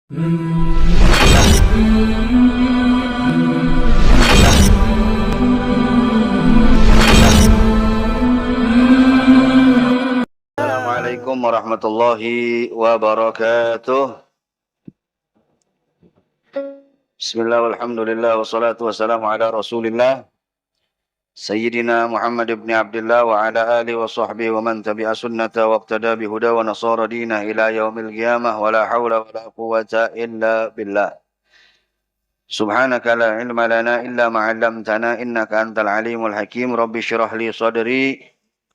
Assalamualaikum warahmatullahi wabarakatuh. Bismillah walhamdulillah wassalatu wassalamu ala rasulillah Sayyidina Muhammad ibn Abdullah wa ala alihi wa sahbihi wa man tabi'a sunnata wa iqtada bihuda wa nasara dinah ila yaumil qiyamah wa la hawla wa la quwwata illa billah. Subhanaka la ilma lana illa ma 'allamtana innaka antal alimul hakim. Rabbi shrah li sadri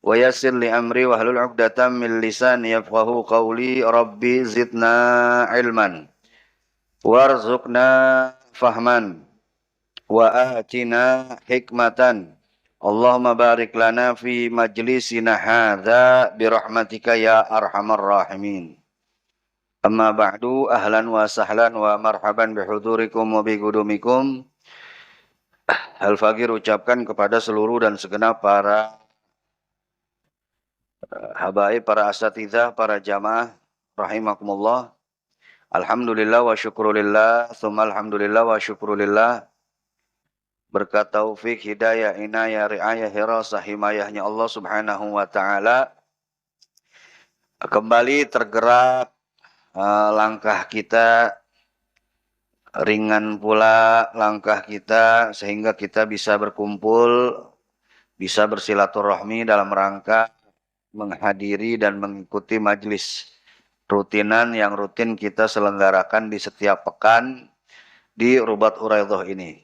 wa yassir li amri wa hlul 'uqdatam min lisani yafqahu qawli. Rabbi zidna ilman warzuqna fahman wa atina hikmatan. Allahumma barik lana fi majlisina hadza birahmatika ya arhamar rahimin. Amma ba'du, ahlan wa sahlan wa marhaban bihudurikum wa bigudumikum. Al-Faqir ucapkan kepada seluruh dan segenap para habaib, para asatidzah, para jamaah rahimakumullah. Alhamdulillah wa syukrulillah, tsumma alhamdulillah wa syukrulillah. Berkat taufik, hidayah, inayah, riayah, hirasah, himayahnya Allah subhanahu wa ta'ala, kembali tergerak langkah kita, ringan pula langkah kita, sehingga kita bisa berkumpul, bisa bersilaturahmi dalam rangka menghadiri dan mengikuti majelis rutinan yang rutin kita selenggarakan di setiap pekan di Rubat Uraidhah ini.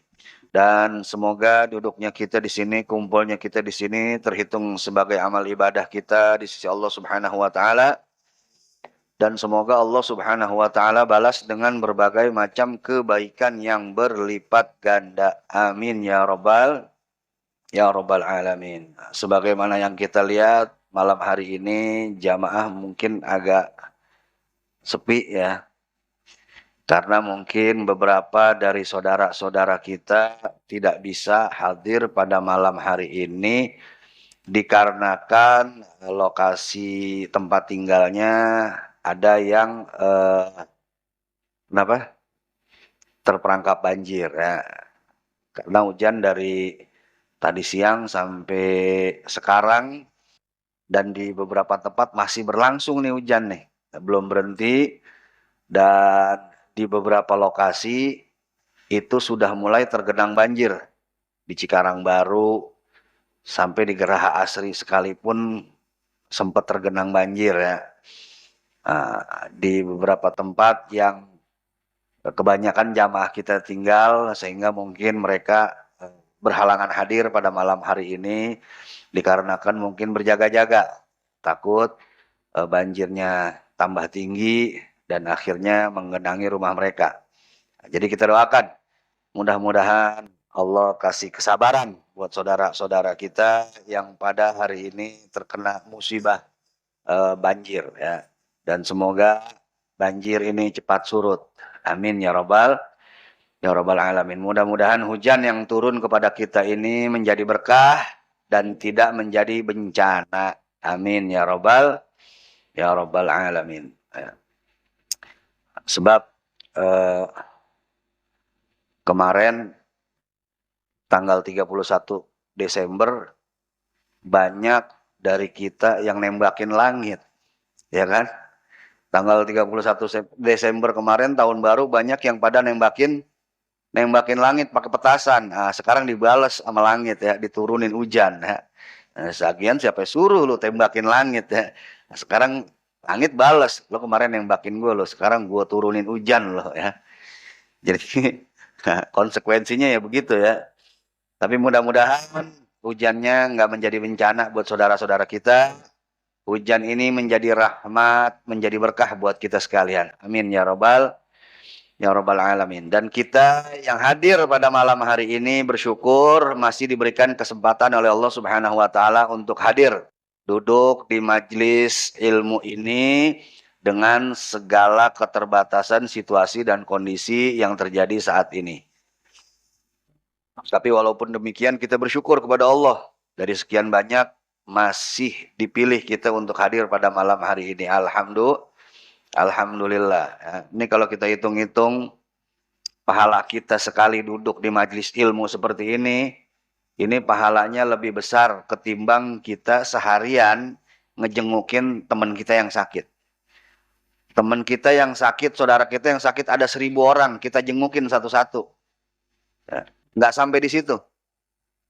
Dan semoga duduknya kita di sini, kumpulnya kita di sini terhitung sebagai amal ibadah kita di sisi Allah Subhanahu wa taala. Dan semoga Allah Subhanahu wa taala balas dengan berbagai macam kebaikan yang berlipat ganda. Amin ya rabbal alamin. Sebagaimana yang kita lihat malam hari ini, jamaah mungkin agak sepi ya. Karena mungkin beberapa dari saudara-saudara kita tidak bisa hadir pada malam hari ini dikarenakan lokasi tempat tinggalnya ada yang terperangkap banjir ya. Karena hujan dari tadi siang sampai sekarang dan di beberapa tempat masih berlangsung nih hujan nih, belum berhenti. Dan di beberapa lokasi itu sudah mulai tergenang banjir. Di Cikarang Baru sampai di Geraha Asri sekalipun sempat tergenang banjir ya. Di beberapa tempat yang kebanyakan jamaah kita tinggal, sehingga mungkin mereka berhalangan hadir pada malam hari ini dikarenakan mungkin berjaga-jaga, takut banjirnya tambah tinggi dan akhirnya menggenangi rumah mereka. Jadi kita doakan mudah-mudahan Allah kasih kesabaran buat saudara-saudara kita yang pada hari ini terkena musibah banjir ya. Dan semoga banjir ini cepat surut. Amin ya rabbal alamin. Mudah-mudahan hujan yang turun kepada kita ini menjadi berkah dan tidak menjadi bencana. Amin ya rabbal alamin. Ya. Sebab kemarin tanggal 31 Desember banyak dari kita yang nembakin langit, ya kan? Tanggal 31 Desember kemarin tahun baru banyak yang pada nembakin langit pakai petasan. Nah, sekarang dibalas sama langit ya, diturunin hujan ya. Nah, sebagian siapa suruh lu tembakin langit ya. Nah, sekarang langit balas, lo kemarin nembakin gue, lo sekarang gue turunin hujan lo ya. Jadi konsekuensinya ya begitu ya. Tapi mudah-mudahan hujannya nggak menjadi bencana buat saudara-saudara kita. Hujan ini menjadi rahmat, menjadi berkah buat kita sekalian. Amin ya rabbal alamin. Dan kita yang hadir pada malam hari ini bersyukur masih diberikan kesempatan oleh Allah Subhanahu wa taala untuk hadir duduk di majelis ilmu ini dengan segala keterbatasan situasi dan kondisi yang terjadi saat ini. Tapi walaupun demikian kita bersyukur kepada Allah dari sekian banyak masih dipilih kita untuk hadir pada malam hari ini. Alhamdulillah. Ya. Ini kalau kita hitung-hitung, pahala kita sekali duduk di majelis ilmu seperti ini pahalanya lebih besar ketimbang kita seharian ngejengukin teman kita yang sakit. Teman kita yang sakit, saudara kita yang sakit ada 1000 orang, kita jengukin satu-satu. Ya. Nggak sampai di situ.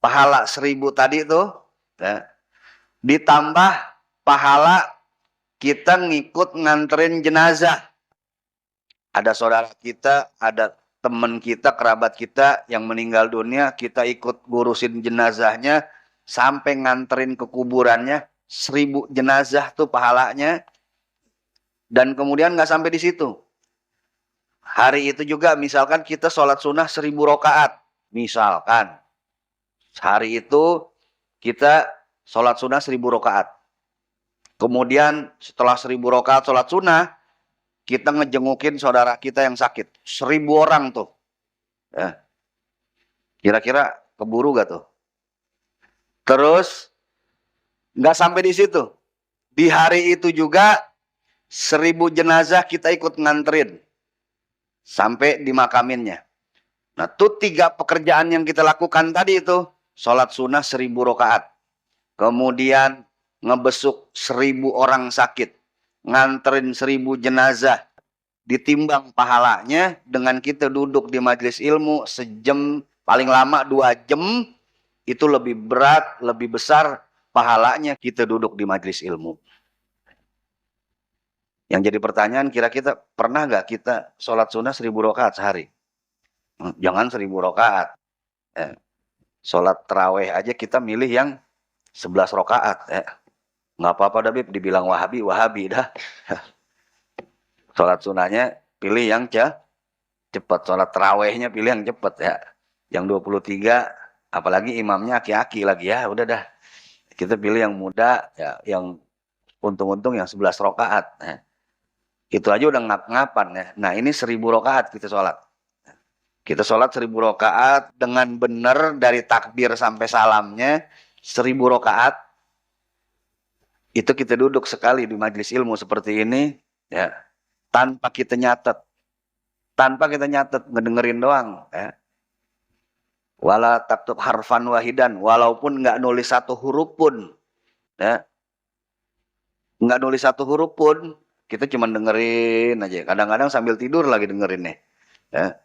Pahala 1000 tadi itu, ya, ditambah pahala kita ngikut nganterin jenazah. Ada saudara kita, ada teman kita, kerabat kita yang meninggal dunia, kita ikut ngurusin jenazahnya sampai nganterin ke kuburannya. 1000 jenazah tuh pahalanya. Dan kemudian nggak sampai di situ. Hari itu juga misalkan kita sholat sunnah 1000 rakaat. Misalkan hari itu kita sholat sunnah 1000 rakaat. Kemudian setelah 1000 rakaat sholat sunnah, kita ngejengukin saudara kita yang sakit. 1000 orang tuh. Ya. Kira-kira keburu gak tuh? Terus nggak sampai di situ. Di hari itu juga 1000 jenazah kita ikut nganterin sampai dimakaminnya. Nah, tuh 3 pekerjaan yang kita lakukan tadi itu, sholat sunnah 1000 rakaat, kemudian ngebesuk 1000 orang sakit, nganterin 1000 jenazah, ditimbang pahalanya dengan kita duduk di majelis ilmu sejam, paling lama 2 jam, itu lebih berat, lebih besar pahalanya kita duduk di majelis ilmu. Yang jadi pertanyaan, kira-kira pernah nggak kita sholat sunnah 1000 rakaat sehari? Jangan 1000 rakaat. Ya. Sholat terawih aja kita milih yang 11 rakaat. Ya. Nggak apa-apa dah, Bib, dibilang Wahabi, Wahabi dah. Sholat sunnahnya pilih yang cepat. Sholat terawihnya pilih yang cepat ya. Yang 23, apalagi imamnya aki-aki lagi ya, udah dah. Kita pilih yang muda, ya, yang untung-untung yang 11 rakaat. Ya. Itu aja udah ngap-ngapan ya. Nah, ini 1000 rakaat kita sholat. Kita sholat 1000 rakaat dengan benar dari takbir sampai salamnya 1000 rakaat. Itu kita duduk sekali di majelis ilmu seperti ini ya, tanpa kita nyatet. Tanpa kita nyatet, ngedengerin doang ya. Wala taktub harfan wahidan, walaupun nggak nulis 1 huruf pun ya. Nggak nulis 1 huruf pun, kita cuma dengerin aja. Kadang-kadang sambil tidur lagi dengerin nih. Ya.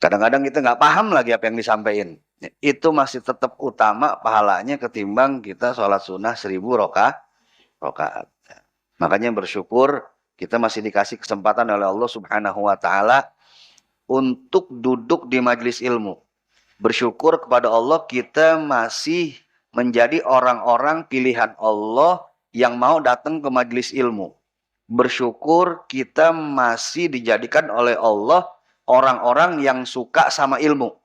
Kadang-kadang kita nggak paham lagi apa yang disampaikan. Itu masih tetap utama pahalanya ketimbang kita sholat sunnah 1000 rakaat. Makanya bersyukur kita masih dikasih kesempatan oleh Allah Subhanahu wa Ta'ala untuk duduk di majelis ilmu. Bersyukur kepada Allah kita masih menjadi orang-orang pilihan Allah yang mau datang ke majelis ilmu. Bersyukur kita masih dijadikan oleh Allah orang-orang yang suka sama ilmu.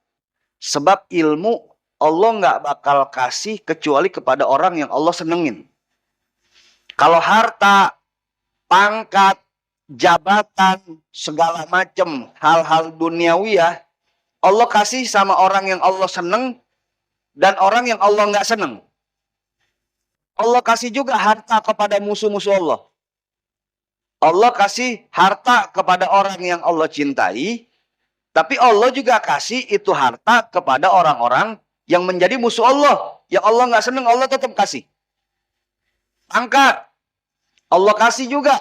Sebab ilmu Allah nggak bakal kasih kecuali kepada orang yang Allah senengin. Kalau harta, pangkat, jabatan, segala macam hal-hal duniawiyah, Allah kasih sama orang yang Allah seneng dan orang yang Allah nggak seneng. Allah kasih juga harta kepada musuh-musuh Allah. Allah kasih harta kepada orang yang Allah cintai, tapi Allah juga kasih itu harta kepada orang-orang yang menjadi musuh Allah. Yang Allah nggak seneng, Allah tetap kasih. Pangkat, Allah kasih juga.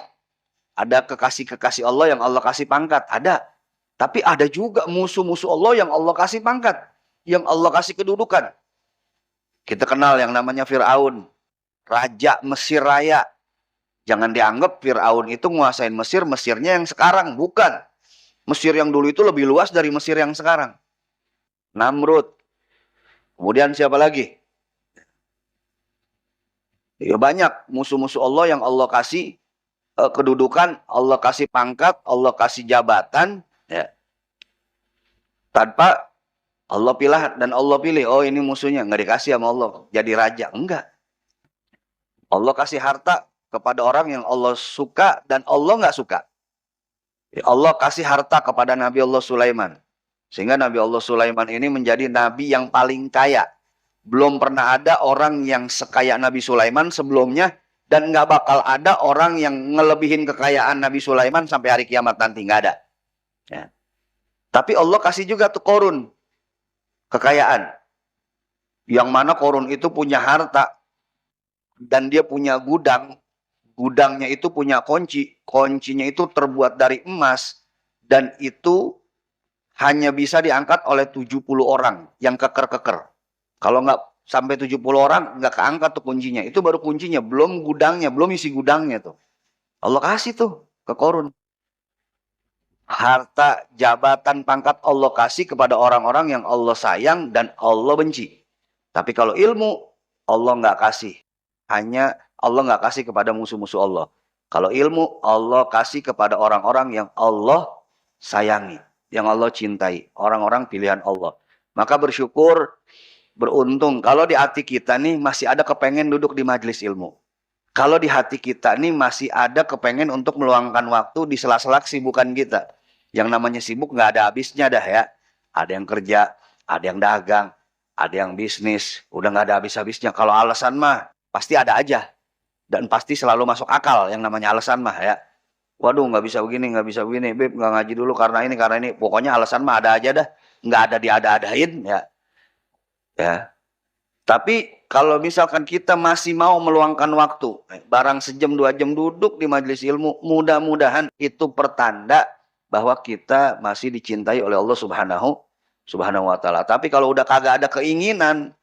Ada kekasih-kekasih Allah yang Allah kasih pangkat, ada. Tapi ada juga musuh-musuh Allah yang Allah kasih pangkat, yang Allah kasih kedudukan. Kita kenal yang namanya Fir'aun, Raja Mesir Raya. Jangan dianggap Fir'aun itu nguasain Mesir, Mesirnya yang sekarang. Bukan. Mesir yang dulu itu lebih luas dari Mesir yang sekarang. Namrud. Kemudian siapa lagi? Ya banyak musuh-musuh Allah yang Allah kasih kedudukan, Allah kasih pangkat, Allah kasih jabatan. Ya. Tanpa Allah pilih, oh ini musuhnya, nggak dikasih sama Allah. Jadi raja. Enggak. Allah kasih harta kepada orang yang Allah suka dan Allah nggak suka. Allah kasih harta kepada Nabi Allah Sulaiman. Sehingga Nabi Allah Sulaiman ini menjadi Nabi yang paling kaya. Belum pernah ada orang yang sekaya Nabi Sulaiman sebelumnya Dan nggak bakal ada orang yang ngelebihin kekayaan Nabi Sulaiman sampai hari kiamat nanti. Nggak ada. Ya. Tapi Allah kasih juga tuh Korun. Kekayaan. Yang mana Korun itu punya harta. Dan dia punya gudang. Gudangnya itu punya kunci. Kuncinya itu terbuat dari emas. Dan itu hanya bisa diangkat oleh 70 orang yang keker-keker. Kalau nggak sampai 70 orang, nggak keangkat tuh kuncinya. Itu baru kuncinya, belum gudangnya, belum isi gudangnya tuh. Allah kasih tuh ke Korun. Harta, jabatan, pangkat Allah kasih kepada orang-orang yang Allah sayang dan Allah benci. Tapi kalau ilmu, Allah nggak kasih. Hanya Allah nggak kasih kepada musuh-musuh Allah. Kalau ilmu, Allah kasih kepada orang-orang yang Allah sayangi. Yang Allah cintai. Orang-orang pilihan Allah. Maka bersyukur, beruntung. Kalau di hati kita nih masih ada kepengen duduk di majelis ilmu. Kalau di hati kita nih masih ada kepengen untuk meluangkan waktu di sela-sela kesibukan kita. Yang namanya sibuk nggak ada habisnya dah ya. Ada yang kerja, ada yang dagang, ada yang bisnis. Udah nggak ada habis-habisnya. Kalau alasan mah pasti ada aja. Dan pasti selalu masuk akal yang namanya alasan mah ya. Waduh, nggak bisa begini, nggak bisa begini. Beb, nggak ngaji dulu karena ini, karena ini. Pokoknya alasan mah ada aja dah. Nggak ada diada-adain ya. Ya. Tapi kalau misalkan kita masih mau meluangkan waktu, barang sejam 2 jam duduk di majelis ilmu, mudah-mudahan itu pertanda bahwa kita masih dicintai oleh Allah Subhanahu wa Ta'ala. Tapi kalau udah kagak ada keinginan,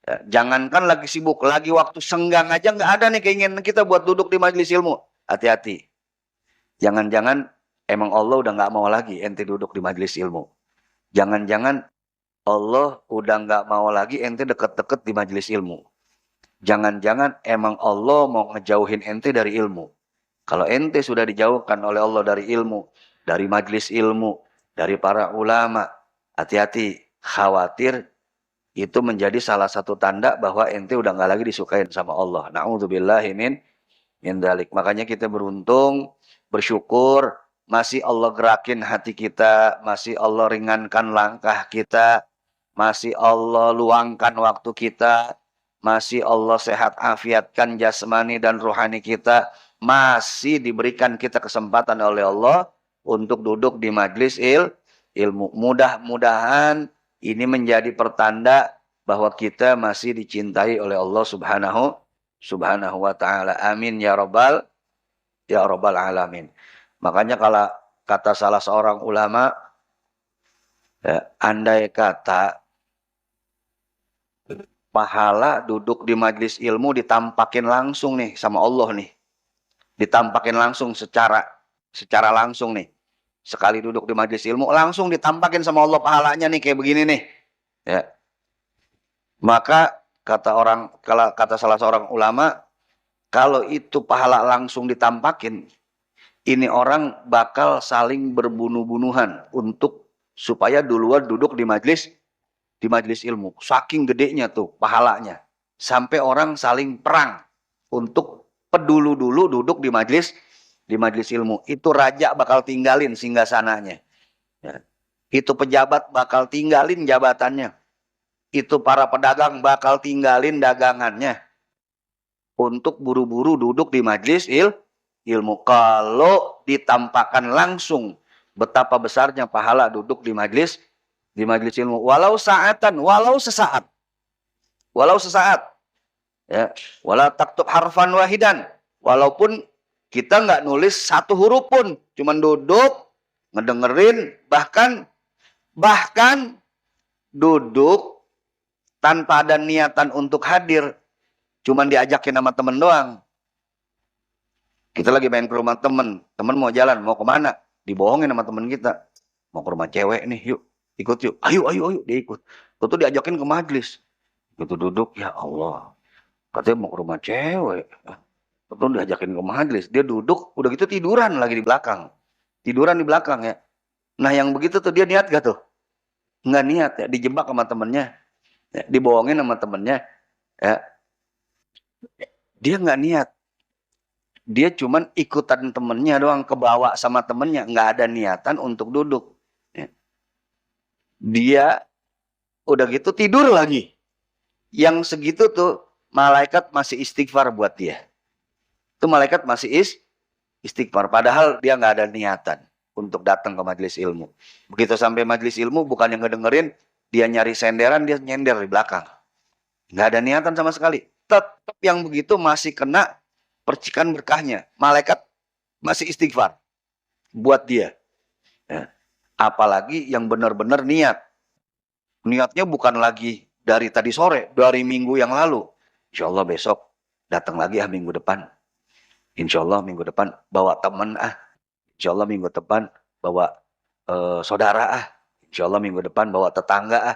ya, jangankan lagi sibuk, lagi waktu senggang aja nggak ada nih keinginan kita buat duduk di majelis ilmu. Hati-hati. Jangan-jangan emang Allah udah nggak mau lagi ente duduk di majelis ilmu. Jangan-jangan Allah udah nggak mau lagi ente deket-deket di majelis ilmu. Jangan-jangan emang Allah mau ngejauhin ente dari ilmu. Kalau ente sudah dijauhkan oleh Allah dari ilmu, dari majelis ilmu, dari para ulama, hati-hati, khawatir itu menjadi salah satu tanda bahwa ente udah nggak lagi disukain sama Allah. Na'udzubillahi min dalik. Makanya kita beruntung, bersyukur, masih Allah gerakin hati kita, masih Allah ringankan langkah kita, masih Allah luangkan waktu kita, masih Allah sehat afiatkan jasmani dan rohani kita, masih diberikan kita kesempatan oleh Allah untuk duduk di majlis ilmu. Mudah-mudahan ini menjadi pertanda bahwa kita masih dicintai oleh Allah Subhanahu wa Ta'ala. Amin ya rabbal alamin. Makanya kalau kata salah seorang ulama, ya, andai kata pahala duduk di majelis ilmu ditampakin langsung nih sama Allah nih. Ditampakin langsung secara langsung nih. Sekali duduk di majelis ilmu langsung ditampakin sama Allah pahalanya nih kayak begini nih. Ya. Maka kata salah seorang ulama, kalau itu pahala langsung ditampakin, ini orang bakal saling berbunuh-bunuhan untuk supaya duluan duduk di majelis ilmu. Saking gedenya tuh pahalanya. Sampai orang saling perang untuk pedulu dulu duduk di majelis ilmu. Itu raja bakal tinggalin singgasananya. Ya. Itu pejabat bakal tinggalin jabatannya. Itu para pedagang bakal tinggalin dagangannya. Untuk buru-buru duduk di majelis ilmu. Kalau ditampakkan langsung betapa besarnya pahala duduk di majelis ilmu. Walau saatan, walau sesaat. Ya, wala taktub harfan wahidan. Walaupun kita nggak nulis satu huruf pun, cuman duduk ngedengerin, bahkan duduk tanpa ada niatan untuk hadir, cuman diajakin sama temen doang. Kita lagi main ke rumah temen mau jalan, mau kemana? Dibohongin sama temen kita. Mau ke rumah cewek nih, yuk, ikut yuk. Ayo, dia ikut. Itu diajakin ke majelis. Gitu duduk, ya Allah. Katanya mau ke rumah cewek. Itu diajakin ke majelis. Dia duduk, udah gitu tiduran lagi di belakang. Tiduran di belakang ya. Nah yang begitu tuh dia niat gak tuh? Nggak niat ya, dijebak sama temennya. Ya, dibohongin sama temennya. Ya. Dia nggak niat. Dia cuman ikutan temennya doang, kebawa sama temennya. Nggak ada niatan untuk duduk. Ya. Dia udah gitu tidur lagi. Yang segitu tuh malaikat masih istighfar buat dia. itu malaikat masih istighfar. Padahal dia nggak ada niatan untuk datang ke majelis ilmu. Begitu sampai majelis ilmu, bukan yang ngedengerin, dia nyari senderan, dia nyender di belakang. Nggak ada niatan sama sekali. Tetap yang begitu masih kena percikan berkahnya. Malaikat masih istighfar buat dia. Ya. Apalagi yang benar-benar niat. Niatnya bukan lagi dari tadi sore, dari minggu yang lalu. Insya Allah besok datang lagi minggu depan. Insya Allah minggu depan bawa teman Insya Allah minggu depan bawa saudara Insya Allah minggu depan bawa tetangga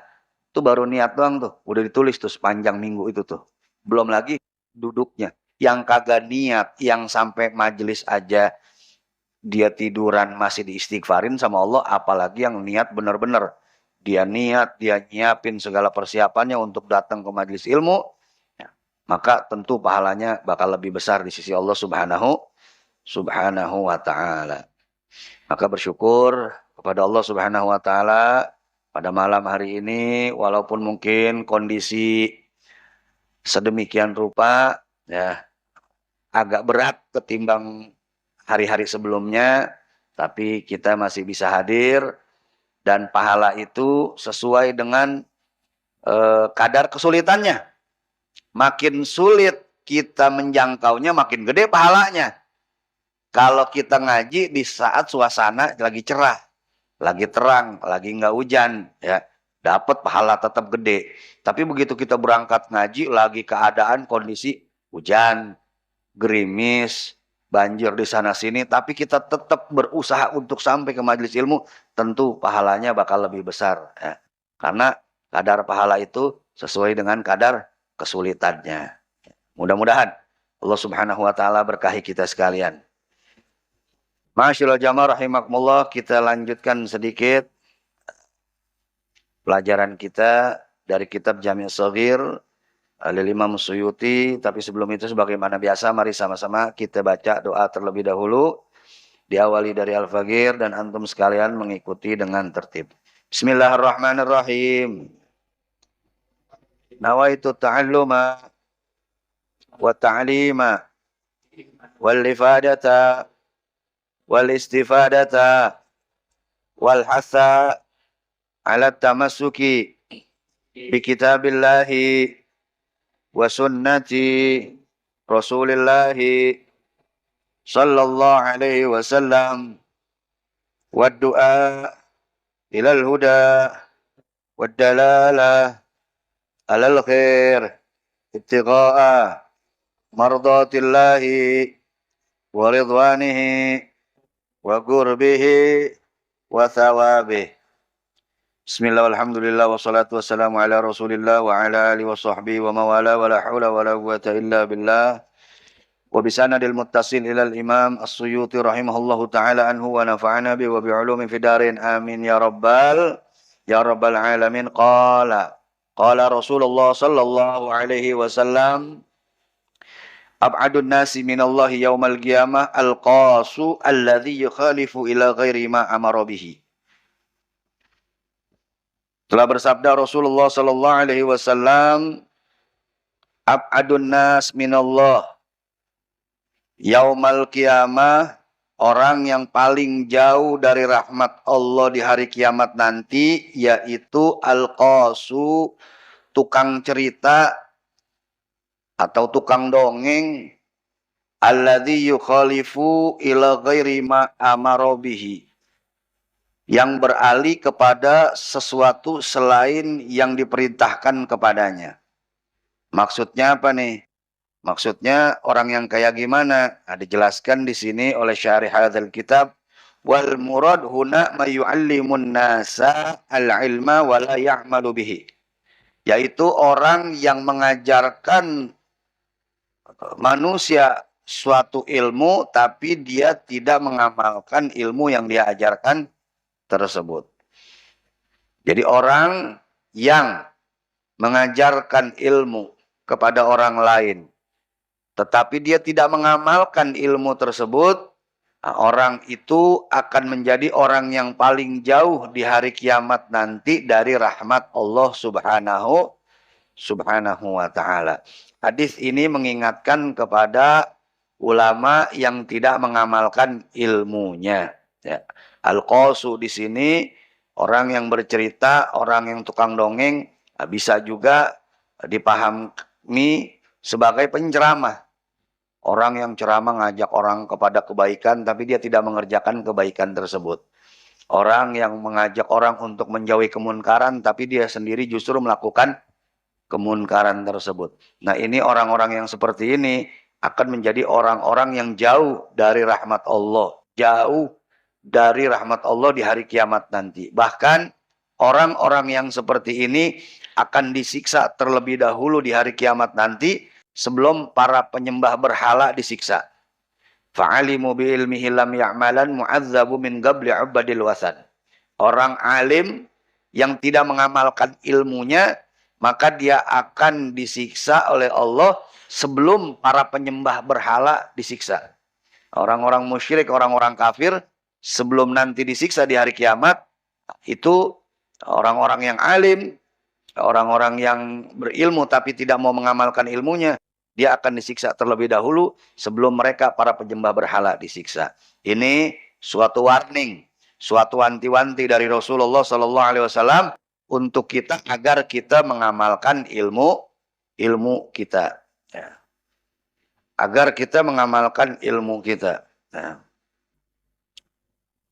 Itu baru niat doang tuh. Udah ditulis tuh sepanjang minggu itu tuh. Belum lagi duduknya. Yang kagak niat, yang sampai majelis aja dia tiduran masih diistighfarin sama Allah, apalagi yang niat benar-benar. Dia niat, dia nyiapin segala persiapannya untuk datang ke majelis ilmu, maka tentu pahalanya bakal lebih besar di sisi Allah subhanahu wa ta'ala. Maka bersyukur kepada Allah subhanahu wa ta'ala pada malam hari ini, walaupun mungkin kondisi sedemikian rupa, ya agak berat ketimbang hari-hari sebelumnya, tapi kita masih bisa hadir, dan pahala itu sesuai dengan kadar kesulitannya. Makin sulit kita menjangkaunya, makin gede pahalanya. Kalau kita ngaji di saat suasana lagi cerah, lagi terang, lagi nggak hujan, ya dapat pahala tetap gede. Tapi begitu kita berangkat ngaji, lagi keadaan kondisi hujan, gerimis, banjir di sana sini, tapi kita tetap berusaha untuk sampai ke majelis ilmu, tentu pahalanya bakal lebih besar. Ya. Karena kadar pahala itu sesuai dengan kadar kesulitannya. Mudah-mudahan Allah subhanahu wa ta'ala berkahi kita sekalian. Masyaallah jamaah rahimakumullah, kita lanjutkan sedikit pelajaran kita dari kitab Jami' Shaghir Al-Imam Suyuti. Tapi sebelum itu sebagaimana biasa, mari sama-sama kita baca doa terlebih dahulu. Diawali dari Al-Faghir dan antum sekalian mengikuti dengan tertib. Bismillahirrahmanirrahim. Nawaitu ta'alluma wa ta'lima wal ifadata wal istifadata wal hasa ala tamassuki bi kitabillahi wa sunnati rasulillahi sallallahu alaihi wasallam wa du'a ilal huda wa dalalah alal khair ibtigha'a mardatillahi wa ridwanihi wa qurbihi wa thawabih. Bismillah walhamdulillah wassalatu wassalamu ala rasulillah wa ala alihi wa sahbihi wa mawala wa la hawla wa la quwwata illa billah. Wa bisanadil muttasil ilal imam as-Suyuti rahimahullahu ta'ala anhu wa nafa'ana bi wa bi'ulumin fidarin amin ya rabbal alamin. Qala Rasulullah sallallahu alaihi wasallam, ab'adun nasi minallahi yaumal qiyamah al-qasu alladhi yukhalifu ila ghairi ma amara bihi. Telah bersabda Rasulullah sallallahu alaihi wasallam, ab'adun nas minallah yaumal qiyamah, orang yang paling jauh dari rahmat Allah di hari kiamat nanti, yaitu al-qasu, tukang cerita atau tukang dongeng, alladzi yukhalifu ila ghairi ma amara bihi, yang beralih kepada sesuatu selain yang diperintahkan kepadanya. Maksudnya apa nih? Maksudnya orang yang kayak gimana? Dijelaskan di sini oleh syarih hadzal kitab. Wal murad huna ma yu'allimun nasa al-ilma wa la ya'malu bihi. Yaitu orang yang mengajarkan manusia suatu ilmu tapi dia tidak mengamalkan ilmu yang dia ajarkan tersebut. Jadi orang yang mengajarkan ilmu kepada orang lain tetapi dia tidak mengamalkan ilmu tersebut, orang itu akan menjadi orang yang paling jauh di hari kiamat nanti dari rahmat Allah subhanahu wa ta'ala. Hadis ini mengingatkan kepada ulama yang tidak mengamalkan ilmunya. Ya. Al-qasu di sini orang yang bercerita, orang yang tukang dongeng, bisa juga dipahami sebagai penceramah. Orang yang ceramah ngajak orang kepada kebaikan, tapi dia tidak mengerjakan kebaikan tersebut. Orang yang mengajak orang untuk menjauhi kemunkaran, tapi dia sendiri justru melakukan kemunkaran tersebut. Nah, ini orang-orang yang seperti ini akan menjadi orang-orang yang jauh dari rahmat Allah. Jauh dari rahmat Allah di hari kiamat nanti. Bahkan orang-orang yang seperti ini akan disiksa terlebih dahulu di hari kiamat nanti sebelum para penyembah berhala disiksa. Fa'alimu bi'ilmihi lam ya'malan mu'adzabu min qabli 'ubadil wasan. Orang alim yang tidak mengamalkan ilmunya, maka dia akan disiksa oleh Allah sebelum para penyembah berhala disiksa. Orang-orang musyrik, orang-orang kafir, sebelum nanti disiksa di hari kiamat, itu orang-orang yang alim, orang-orang yang berilmu tapi tidak mau mengamalkan ilmunya, dia akan disiksa terlebih dahulu sebelum mereka para penyembah berhala disiksa. Ini suatu warning, suatu wanti-wanti dari Rasulullah SAW untuk kita agar kita mengamalkan ilmu kita. Ya. Agar kita mengamalkan ilmu kita. Ya.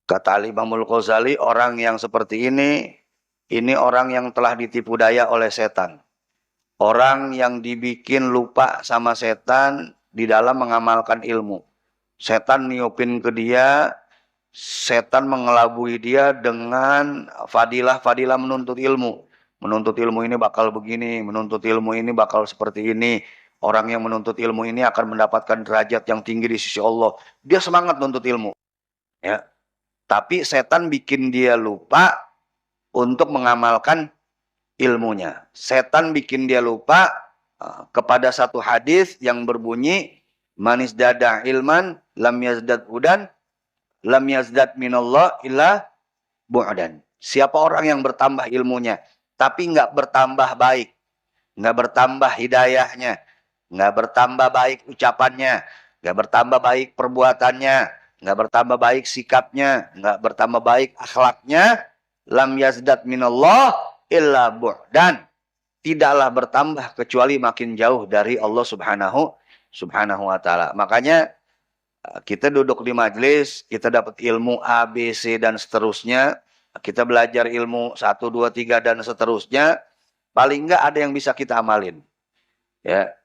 Kata Imamul Ghazali, orang yang seperti ini orang yang telah ditipu daya oleh setan. Orang yang dibikin lupa sama setan di dalam mengamalkan ilmu. Setan niupin ke dia, setan mengelabui dia dengan fadilah-fadilah menuntut ilmu. Menuntut ilmu ini bakal begini, menuntut ilmu ini bakal seperti ini. Orang yang menuntut ilmu ini akan mendapatkan derajat yang tinggi di sisi Allah. Dia semangat menuntut ilmu. Ya. Tapi setan bikin dia lupa untuk mengamalkan ilmunya. Setan bikin dia lupa kepada satu hadis yang berbunyi, manis dada ilman lam yazdad hudan lam yazdad minallah illa bu'dan. Siapa orang yang bertambah ilmunya tapi nggak bertambah baik, nggak bertambah hidayahnya, nggak bertambah baik ucapannya, nggak bertambah baik perbuatannya, nggak bertambah baik sikapnya, nggak bertambah baik akhlaknya, lam yazdad minallah illa bu'dan. Tidaklah bertambah kecuali makin jauh dari Allah subhanahu wa ta'ala. Makanya kita duduk di majelis, kita dapat ilmu A, B, C, dan seterusnya. Kita belajar ilmu 1, 2, 3, dan seterusnya. Paling enggak ada yang bisa kita amalin. Ya.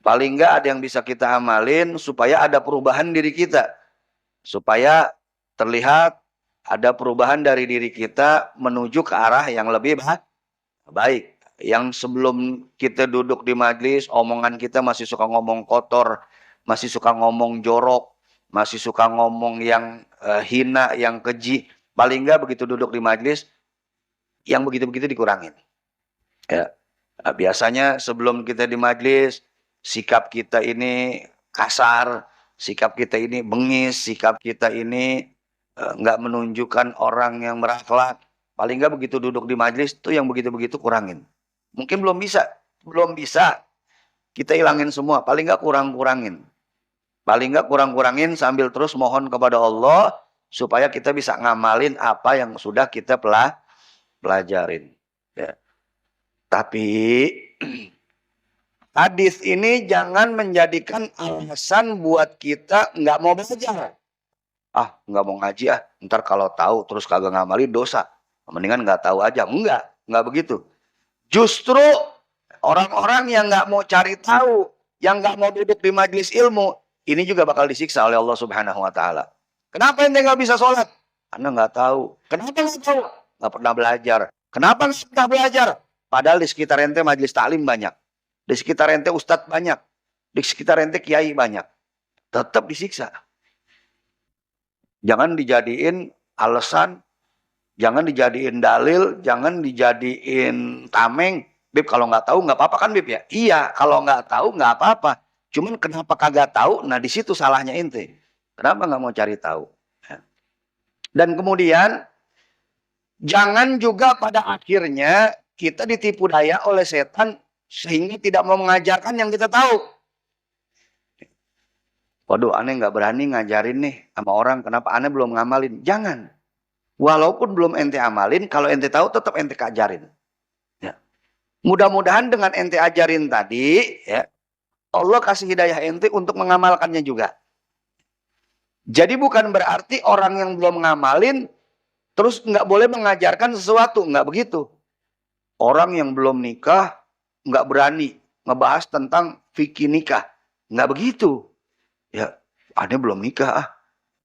Paling enggak ada yang bisa kita amalin supaya ada perubahan diri kita. Supaya terlihat ada perubahan dari diri kita menuju ke arah yang lebih baik. Yang sebelum kita duduk di majelis, omongan kita masih suka ngomong kotor, masih suka ngomong jorok, masih suka ngomong yang hina, yang keji. Paling enggak begitu duduk di majelis, yang begitu-begitu dikurangin. Ya. Nah, biasanya sebelum kita di majelis, sikap kita ini kasar, sikap kita ini bengis, sikap kita ini nggak menunjukkan orang yang berakhlak. Paling nggak begitu duduk di majelis tuh yang begitu-begitu kurangin. Mungkin belum bisa kita hilangin semua. Paling nggak kurangin. Paling nggak kurangin sambil terus mohon kepada Allah supaya kita bisa ngamalin apa yang sudah kita pelajarin. Ya. Tapi hadis ini jangan menjadikan alasan buat kita nggak mau belajar. Nggak mau ngaji ntar kalau tahu terus kagak ngamalin dosa. Mendingan nggak tahu aja. Nggak begitu. Justru orang-orang yang nggak mau cari tahu, yang nggak mau duduk di majelis ilmu, ini juga bakal disiksa oleh Allah Subhanahu Wa Taala. Kenapa ente nggak bisa sholat? Karena nggak tahu. Kenapa nggak tahu? Nggak pernah belajar. Kenapa nggak pernah belajar? Padahal di sekitar ente majelis taklim banyak, di sekitar ente ustadz banyak, di sekitar ente kiai banyak, tetap disiksa. Jangan dijadiin alasan, jangan dijadiin dalil, jangan dijadiin tameng. Bib kalau nggak tahu nggak apa-apa kan Bib ya? Iya, kalau nggak tahu nggak apa-apa. Cuman kenapa kagak tahu? Nah di situ salahnya ente. Kenapa nggak mau cari tahu? Dan kemudian jangan juga pada akhirnya kita ditipu daya oleh setan sehingga tidak mau mengajarkan yang kita tahu. Waduh, aneh nggak berani ngajarin nih sama orang, kenapa aneh belum ngamalin? Jangan. Walaupun belum ente amalin, kalau ente tahu tetap ente ajarin. Ya. Mudah-mudahan dengan ente ajarin tadi, ya, Allah kasih hidayah ente untuk mengamalkannya juga. Jadi bukan berarti orang yang belum ngamalin terus nggak boleh mengajarkan sesuatu, nggak begitu. Orang yang belum nikah nggak berani ngebahas tentang fikih nikah, nggak begitu. Ya, aneh belum nikah,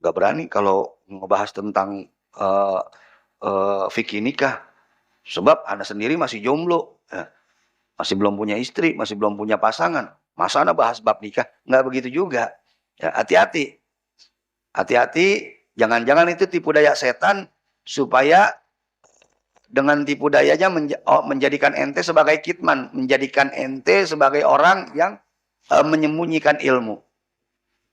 nggak berani kalau ngebahas tentang fikih nikah. Sebab anak sendiri masih jomblo, ya. Masih belum punya istri, masih belum punya pasangan. Masa anak bahas bab nikah? Nggak begitu juga. Ya, hati-hati. Hati-hati, jangan-jangan itu tipu daya setan supaya dengan tipu dayanya menjadikan ente sebagai kitman, menjadikan ente sebagai orang yang menyembunyikan ilmu.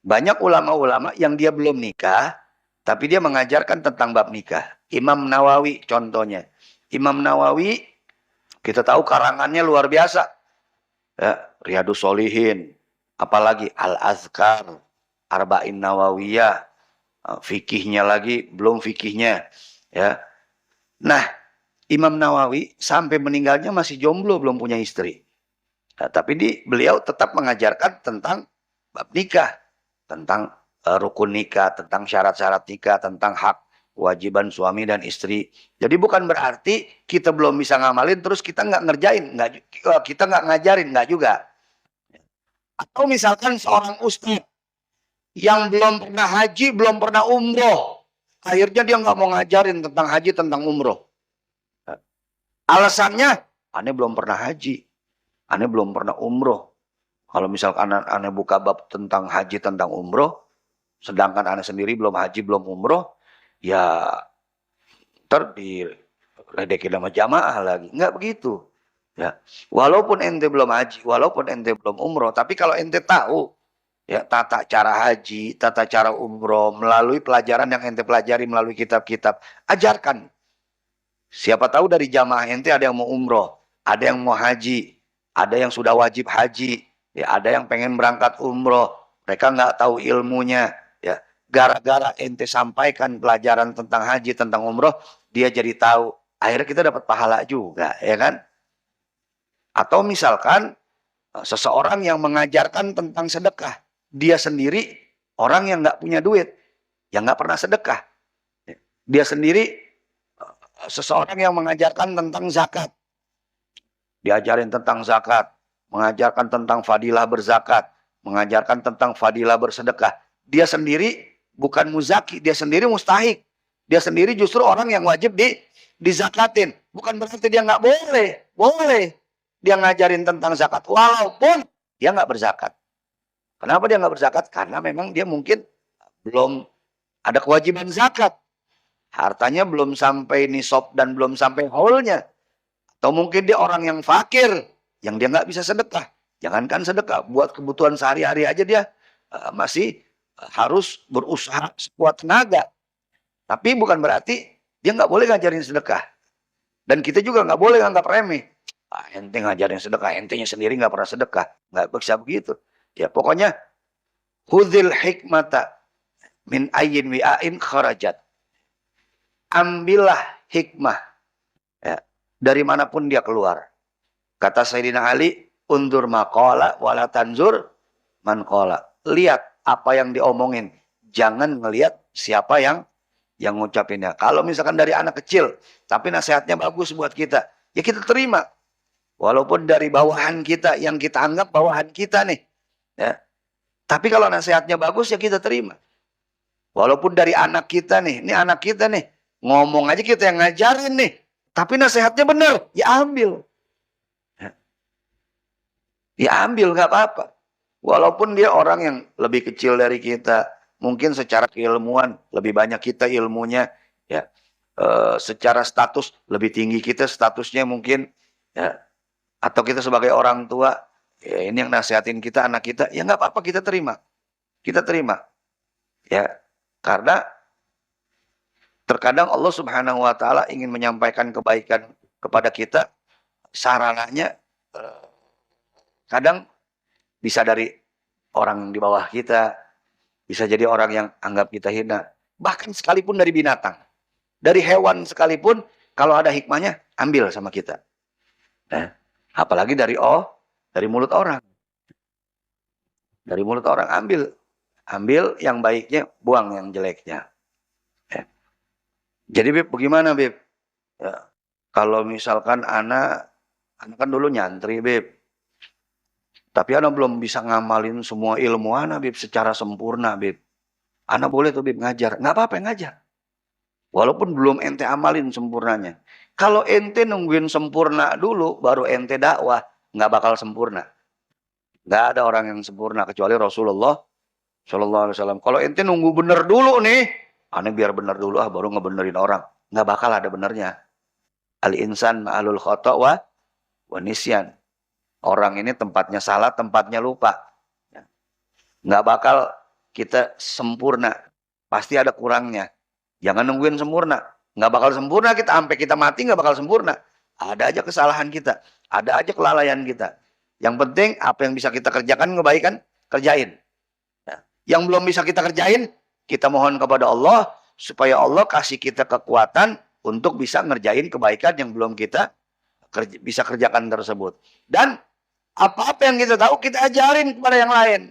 Banyak ulama-ulama yang dia belum nikah, tapi dia mengajarkan tentang bab nikah. Imam Nawawi contohnya. Imam Nawawi, kita tahu karangannya luar biasa. Ya, Riyadus Solihin, apalagi Al-Azkar, Arba'in Nawawiyah, fikihnya lagi, belum fikihnya. Ya. Nah, Imam Nawawi sampai meninggalnya masih jomblo, belum punya istri. Nah, tapi beliau tetap mengajarkan tentang bab nikah, tentang rukun nikah, tentang syarat-syarat nikah, tentang hak kewajiban suami dan istri. Jadi bukan berarti kita belum bisa ngamalin terus kita nggak ngerjain, kita nggak ngajarin, nggak juga. Atau misalkan seorang ustadz yang belum pernah haji, belum pernah umroh, akhirnya dia nggak mau ngajarin tentang haji, tentang umroh. Alasannya, aneh belum pernah haji, aneh belum pernah umroh. Kalau misalkan aneh buka bab tentang haji, tentang umroh, sedangkan aneh sendiri belum haji, belum umroh, ya ntar diledekin sama jamaah lagi. Nggak begitu. Ya. Walaupun ente belum haji, walaupun ente belum umroh, tapi kalau ente tahu ya tata cara haji, tata cara umroh melalui pelajaran yang ente pelajari melalui kitab-kitab, ajarkan. Siapa tahu dari jamaah ente ada yang mau umroh, ada yang mau haji, ada yang sudah wajib haji, ya ada yang pengen berangkat umroh, mereka nggak tahu ilmunya, ya gara-gara ente sampaikan pelajaran tentang haji, tentang umroh, dia jadi tahu, akhirnya kita dapat pahala juga, ya kan? Atau misalkan seseorang yang mengajarkan tentang sedekah, dia sendiri orang yang nggak punya duit, yang nggak pernah sedekah, dia sendiri seseorang yang mengajarkan tentang zakat, diajarin tentang zakat, mengajarkan tentang fadilah berzakat, mengajarkan tentang fadilah bersedekah. Dia sendiri bukan muzaki, dia sendiri mustahik. Dia sendiri justru orang yang wajib dizakatin. Bukan berarti dia nggak boleh, boleh. Dia ngajarin tentang zakat, walaupun dia nggak berzakat. Kenapa dia nggak berzakat? Karena memang dia mungkin belum ada kewajiban zakat. Hartanya belum sampai nisab dan belum sampai haulnya. Atau mungkin dia orang yang fakir, yang dia nggak bisa sedekah. Jangankan sedekah, buat kebutuhan sehari-hari aja dia masih harus berusaha sekuat tenaga. Tapi bukan berarti dia nggak boleh ngajarin sedekah. Dan kita juga nggak boleh nganggap remeh. Ente ngajarin sedekah, entenya sendiri nggak pernah sedekah. Nggak bisa begitu. Ya pokoknya, hudhil hikmata min ayyin wi'ain kharajat. Ambillah hikmah, ya, dari manapun dia keluar. Kata Sayyidina Ali, undur maqala wala tanzur man qala. Lihat apa yang diomongin, jangan ngelihat siapa yang ngucapinnya. Kalau misalkan dari anak kecil, tapi nasihatnya bagus buat kita, ya kita terima. Walaupun dari bawahan kita, yang kita anggap bawahan kita nih, ya. Tapi kalau nasihatnya bagus ya kita terima. Walaupun dari anak kita nih, ini anak kita nih, ngomong aja kita yang ngajarin nih, tapi nasihatnya benar, ya ambil. Ya ambil, nggak apa-apa. Walaupun dia orang yang lebih kecil dari kita, mungkin secara keilmuan lebih banyak kita ilmunya, ya. Secara status lebih tinggi kita statusnya mungkin, ya. Atau kita sebagai orang tua, ya ini yang nasihatin kita, anak kita, ya nggak apa-apa, kita terima. Kita terima. Ya, karena terkadang Allah Subhanahu wa taala ingin menyampaikan kebaikan kepada kita, sarananya kadang bisa dari orang di bawah kita, Bisa jadi orang yang anggap kita hina. Bahkan sekalipun dari binatang. Dari hewan sekalipun, kalau ada hikmahnya, ambil sama kita. Nah, apalagi dari mulut orang. Dari mulut orang ambil. Ambil yang baiknya, buang yang jeleknya. Ya. Jadi Bib, bagaimana Bib? Ya. Kalau misalkan anak kan dulu nyantri Bib. Tapi anak belum bisa ngamalin semua ilmu anak Bib secara sempurna Bib. Anak boleh tuh Bib ngajar. Nggak apa-apa ngajar. Walaupun belum ente amalin sempurnanya. Kalau ente nungguin sempurna dulu, baru ente dakwah, nggak bakal sempurna. Nggak ada orang yang sempurna kecuali Rasulullah Shallallahu Alaihi Wasallam. Kalau ente nunggu bener dulu nih, aneh biar bener dulu baru ngebenerin orang. Nggak bakal ada benernya. Al-insan ma'alul khata' wa nisyan. Orang ini tempatnya salah, tempatnya lupa. Nggak bakal kita sempurna. Pasti ada kurangnya. Jangan nungguin sempurna. Nggak bakal sempurna kita. Sampai kita mati nggak bakal sempurna. Ada aja kesalahan kita. Ada aja kelalaian kita. Yang penting apa yang bisa kita kerjakan, kebaikan, kerjain. Yang belum bisa kita kerjain, kita mohon kepada Allah supaya Allah kasih kita kekuatan untuk bisa ngerjain kebaikan yang belum kita bisa kerjakan tersebut. Dan apa-apa yang kita tahu kita ajarin kepada yang lain.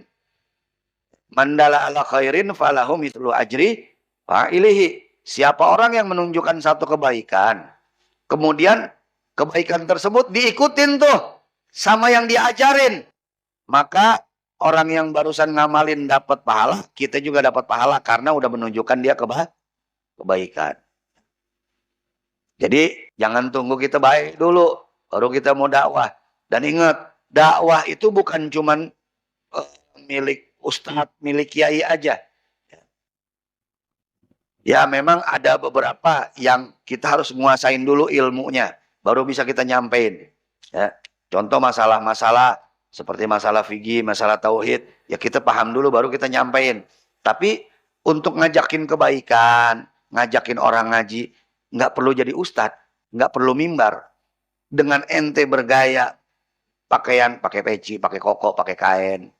Mandala ala khairin falahu mithlu ajri fa'ilihi. Siapa orang yang menunjukkan satu kebaikan, kemudian kebaikan tersebut diikutin tuh sama yang diajarin, maka orang yang barusan ngamalin dapat pahala, kita juga dapat pahala karena udah menunjukkan dia kebaikan. Jadi jangan tunggu kita baik dulu, baru kita mau dakwah. Dan ingat, dakwah itu bukan cuman milik ustadz, milik kiai aja. Ya memang ada beberapa yang kita harus nguasain dulu ilmunya, baru bisa kita nyampein. Ya. Contoh masalah-masalah seperti masalah fikih, masalah tauhid, ya kita paham dulu baru kita nyampein. Tapi untuk ngajakin kebaikan, ngajakin orang ngaji, nggak perlu jadi ustadz, nggak perlu mimbar. Dengan ente bergaya, pakaian, pakai peci, pakai koko, pakai kain.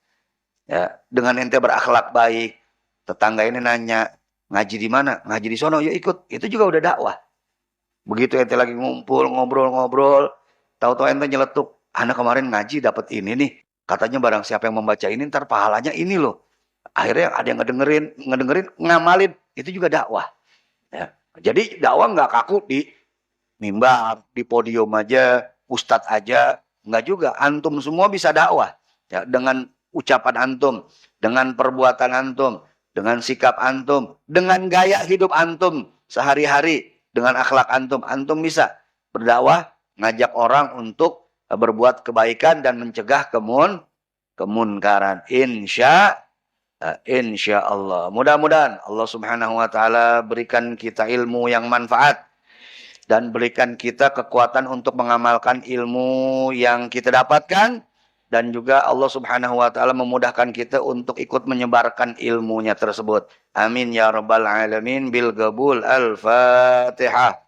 Ya, dengan ente berakhlak baik, tetangga ini nanya, ngaji di mana? Ngaji di sono, yuk ikut. Itu juga udah dakwah. Begitu ente lagi ngumpul, ngobrol-ngobrol, tahu-tahu ente nyeletuk, anak kemarin ngaji dapat ini nih. Katanya barang siapa yang membaca ini ntar pahalanya ini loh. Akhirnya ada yang ngedengerin, ngamalin. Itu juga dakwah. Ya. Jadi dakwah nggak kaku di mimbar, di podium aja, ustadz aja. Nggak juga. Antum semua bisa dakwah. Ya, dengan ucapan antum, dengan perbuatan antum, dengan sikap antum, dengan gaya hidup antum sehari-hari, dengan akhlak antum. Antum bisa berdakwah, ngajak orang untuk berbuat kebaikan dan mencegah kemunkaran. Insya Allah. Mudah-mudahan Allah Subhanahu wa taala berikan kita ilmu yang manfaat dan berikan kita kekuatan untuk mengamalkan ilmu yang kita dapatkan, dan juga Allah Subhanahu wa taala memudahkan kita untuk ikut menyebarkan ilmunya tersebut. Amin ya rabbal alamin bil qabul. Al-Fatihah.